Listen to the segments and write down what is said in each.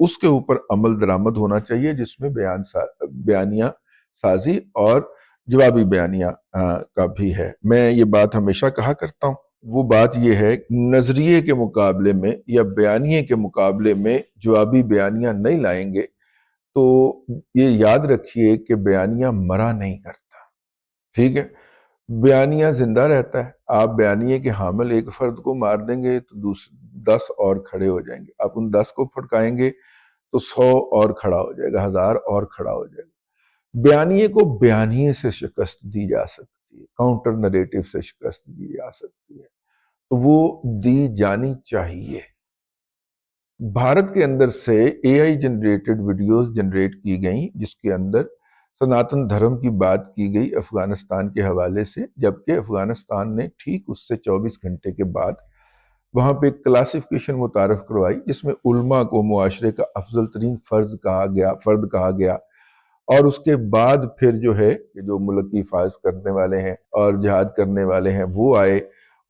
اس کے اوپر عمل درآمد ہونا چاہیے، جس میں بیانیہ سازی اور جوابی بیانیہ کا بھی ہے۔ میں یہ بات ہمیشہ کہا کرتا ہوں، وہ بات یہ ہے نظریے کے مقابلے میں یا بیانیے کے مقابلے میں جوابی بیانیہ نہیں لائیں گے تو یہ یاد رکھیے کہ بیانیہ مرا نہیں کرتا، ٹھیک ہے؟ بیانیہ زندہ رہتا ہے۔ آپ بیانیے کے حامل ایک فرد کو مار دیں گے تو 10 اور کھڑے ہو جائیں گے، آپ ان 10 کو پھٹکائیں گے تو 100 اور کھڑا ہو جائے گا، 1000 اور کھڑا ہو جائے گا۔ بیانیے کو بیانیے سے شکست دی جا سکتی ہے، کاؤنٹر نریٹو سے شکست دی جا سکتی ہے، تو وہ دی جانی چاہیے۔ بھارت کے اندر سے اے آئی جنریٹڈ ویڈیوز جنریٹ کی گئیں جس کے اندر سناتن دھرم کی بات کی گئی افغانستان کے حوالے سے، جبکہ افغانستان نے ٹھیک اس سے 24 گھنٹے کے بعد وہاں پہ ایک کلاسیفیکیشن متعارف کروائی جس میں علماء کو معاشرے کا افضل ترین فرد کہا گیا، اور اس کے بعد پھر جو ہے کہ جو ملک کی حفاظت کرنے والے ہیں اور جہاد کرنے والے ہیں وہ آئے،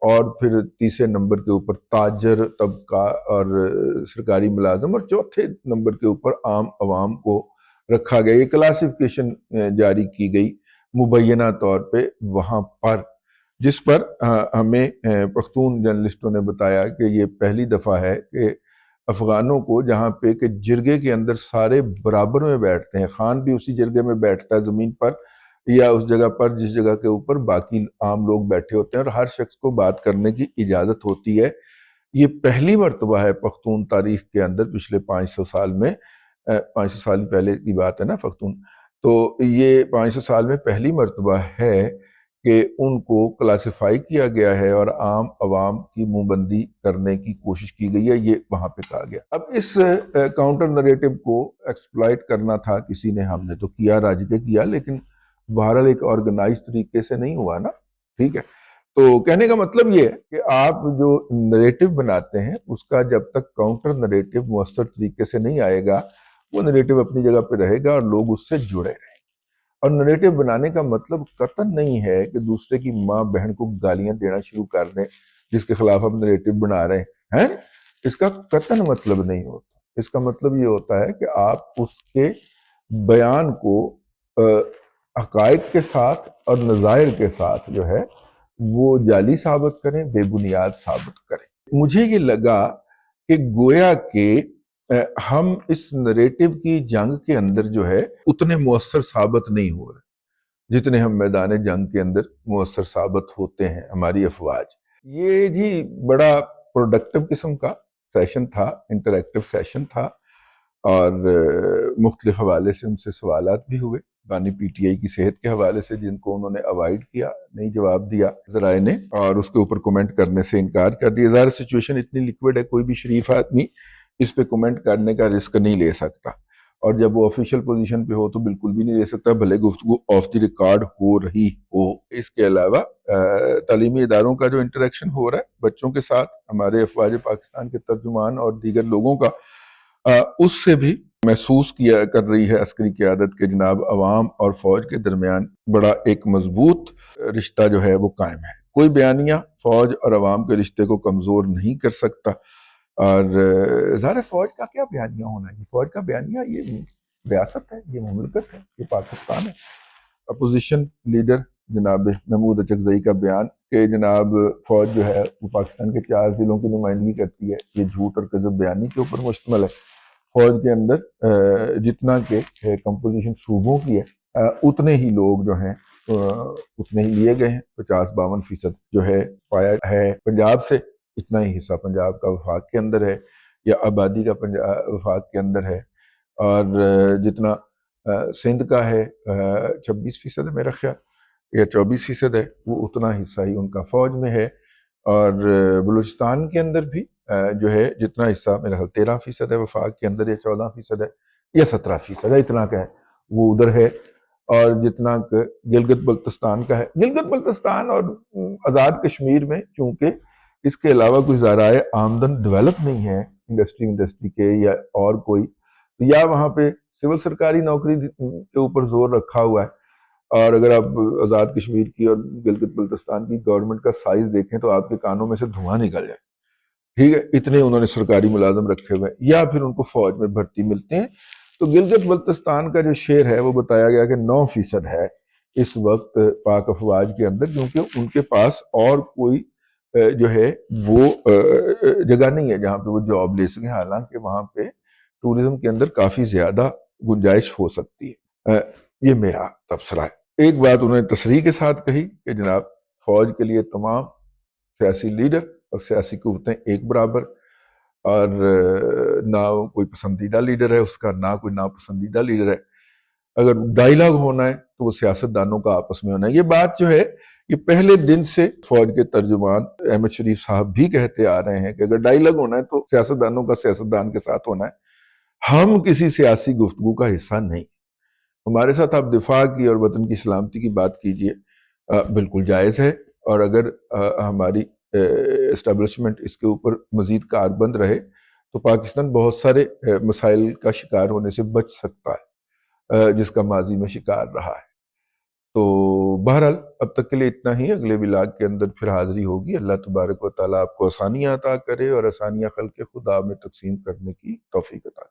اور پھر تیسرے نمبر کے اوپر تاجر طبقہ اور سرکاری ملازم، اور چوتھے نمبر کے اوپر عام عوام کو رکھا گیا۔ یہ کلاسیفیکیشن جاری کی گئی مبینہ طور پہ وہاں پر، جس پر ہمیں پختون جرنلسٹوں نے بتایا کہ یہ پہلی دفعہ ہے کہ افغانوں کو جہاں پہ کہ جرگے کے اندر سارے برابر میں بیٹھتے ہیں، خان بھی اسی جرگے میں بیٹھتا ہے زمین پر یا اس جگہ پر جس جگہ کے اوپر باقی عام لوگ بیٹھے ہوتے ہیں، اور ہر شخص کو بات کرنے کی اجازت ہوتی ہے۔ یہ پہلی مرتبہ ہے پختون تاریخ کے اندر پچھلے 500 سال میں، 500 سال پہلے کی بات ہے نا پختون، تو یہ 500 سال میں پہلی مرتبہ ہے کہ ان کو کلاسیفائی کیا گیا ہے اور عام عوام کی منہ بندی کرنے کی کوشش کی گئی ہے، یہ وہاں پہ کہا گیا۔ اب اس کاؤنٹر نریٹو کو ایکسپلائٹ کرنا تھا کسی نے، ہم نے تو کیا، راج کے کیا، لیکن بہرحال ایک آرگنائز طریقے سے نہیں ہوا نا، ٹھیک ہے؟ تو کہنے کا مطلب یہ ہے کہ آپ جو نریٹو بناتے ہیں اس کا جب تک کاؤنٹر نریٹو مؤثر طریقے سے نہیں آئے گا، وہ نریٹو اپنی جگہ پہ رہے گا اور لوگ اس سے جڑے رہیں گے۔ اور نریٹو بنانے کا مطلب قطعاً نہیں ہے کہ دوسرے کی ماں بہن کو گالیاں دینا شروع کر دیں جس کے خلاف آپ نریٹو بنا رہے ہیں، اس کا قطعاً مطلب نہیں ہوتا۔ اس کا مطلب یہ ہوتا ہے کہ آپ اس کے بیان کو حقائق کے ساتھ اور نظائر کے ساتھ جو ہے وہ جعلی ثابت کریں، بے بنیاد ثابت کریں۔ مجھے یہ لگا کہ گویا کہ ہم اس نریٹو کی جنگ کے اندر جو ہے اتنے مؤثر ثابت نہیں ہو رہے جتنے ہم میدان جنگ کے اندر مؤثر ثابت ہوتے ہیں ہماری افواج۔ یہ جی بڑا پروڈکٹیو قسم کا سیشن تھا، انٹریکٹیو سیشن تھا، اور مختلف حوالے سے ان سے سوالات بھی ہوئے، بانی پی ٹی آئی کی صحت کے حوالے سے جن کو انہوں نے اوائڈ کیا، نہیں جواب دیا ذرائع نے، اور اس کے اوپر کومنٹ کرنے سے انکار کر دیا۔ ظاہر سچویشن اتنی لیکوڈ ہے، کوئی بھی شریف آدمی اس پہ کومنٹ کرنے کا رسک نہیں لے سکتا، اور جب وہ آفیشیل پوزیشن پہ ہو تو بالکل بھی نہیں لے سکتا، بھلے گفتگو آف دی ریکارڈ ہو رہی ہو۔ اس کے علاوہ تعلیمی اداروں کا جو انٹریکشن ہو رہا ہے بچوں کے ساتھ، ہمارے افواج پاکستان کے ترجمان اور دیگر لوگوں کا، اس سے بھی محسوس کر رہی ہے عسکری قیادت کے جناب عوام اور فوج کے درمیان بڑا ایک مضبوط رشتہ جو ہے وہ قائم ہے۔ کوئی بیانیہ فوج اور عوام کے رشتے کو کمزور نہیں کر سکتا، اور ظاہر فوج کا کیا بیانیہ ہونا ہے؟ فوج کا بیانیہ یہ ریاست ہے، یہ مملکت ہے، یہ پاکستان ہے۔ اپوزیشن لیڈر جناب محمود اچکزئی کا بیان کہ جناب فوج جو ہے وہ پاکستان کے 4 ضلعوں کی نمائندگی کرتی ہے، یہ جھوٹ اور کذب بیانی کے اوپر مشتمل ہے۔ فوج کے اندر جتنا کہ کمپوزیشن صوبوں کی ہے اتنے ہی لوگ جو ہیں اتنے ہی لیے گئے ہیں، 50-52% جو ہے پایا ہے پنجاب سے، اتنا ہی حصہ پنجاب کا وفاق کے اندر ہے، یا آبادی کا وفاق کے اندر ہے، اور جتنا سندھ کا ہے 26% ہے میرا خیال، یا 24% ہے، وہ اتنا حصہ ہی ان کا فوج میں ہے، اور بلوچستان کے اندر بھی جو ہے جتنا حصہ میرا خیال 13% ہے وفاق کے اندر، یا 14% ہے، یا 17% ہے، اتنا کا ہے وہ ادھر ہے، اور جتنا کہ گلگت بلتستان کا ہے، گلگت بلتستان اور آزاد کشمیر میں چونکہ اس کے علاوہ کوئی ذرائع آمدن ڈیولپ نہیں ہے انڈسٹری کے یا اور کوئی، یا وہاں پہ سول سرکاری نوکری کے اوپر زور رکھا ہوا ہے، اور اگر آپ آزاد کشمیر کی اور گلگت بلتستان کی گورنمنٹ کا سائز دیکھیں تو آپ کے کانوں میں سے دھواں نکل جائے۔ ٹھیک ہے، اتنے انہوں نے سرکاری ملازم رکھے ہوئے ہیں، یا پھر ان کو فوج میں بھرتی ملتے ہیں۔ تو گلگت بلتستان کا جو شیئر ہے وہ بتایا گیا کہ 9% ہے اس وقت پاک افواج کے اندر، کیونکہ ان کے پاس اور کوئی جو ہے وہ جگہ نہیں ہے جہاں پہ وہ جاب لے سکیں، حالانکہ وہاں پہ ٹورزم کے اندر کافی زیادہ گنجائش ہو سکتی ہے۔ یہ میرا تبصرہ ہے۔ ایک بات انہوں نے تصریح کے ساتھ کہی کہ جناب فوج کے لیے تمام سیاسی لیڈر اور سیاسی قوتیں ایک برابر، اور نہ کوئی پسندیدہ لیڈر ہے اس کا، نہ کوئی ناپسندیدہ لیڈر ہے۔ اگر ڈائیلاگ ہونا ہے تو وہ سیاست دانوں کا آپس میں ہونا ہے۔ یہ بات جو ہے یہ پہلے دن سے فوج کے ترجمان احمد شریف صاحب بھی کہتے آ رہے ہیں کہ اگر ڈائیلاگ ہونا ہے تو سیاست دانوں کا سیاست دان کے ساتھ ہونا ہے، ہم کسی سیاسی گفتگو کا حصہ نہیں۔ ہمارے ساتھ آپ دفاع کی اور وطن کی سلامتی کی بات کیجئے، بالکل جائز ہے، اور اگر ہماری اسٹیبلشمنٹ اس کے اوپر مزید کاربند رہے تو پاکستان بہت سارے مسائل کا شکار ہونے سے بچ سکتا ہے جس کا ماضی میں شکار رہا ہے۔ تو بہرحال اب تک کے لیے اتنا ہی، اگلے ولاگ کے اندر پھر حاضری ہوگی۔ اللہ تبارک و تعالیٰ آپ کو آسانیاں عطا کرے اور آسانیاں خلق خدا میں تقسیم کرنے کی توفیق عطا کرے۔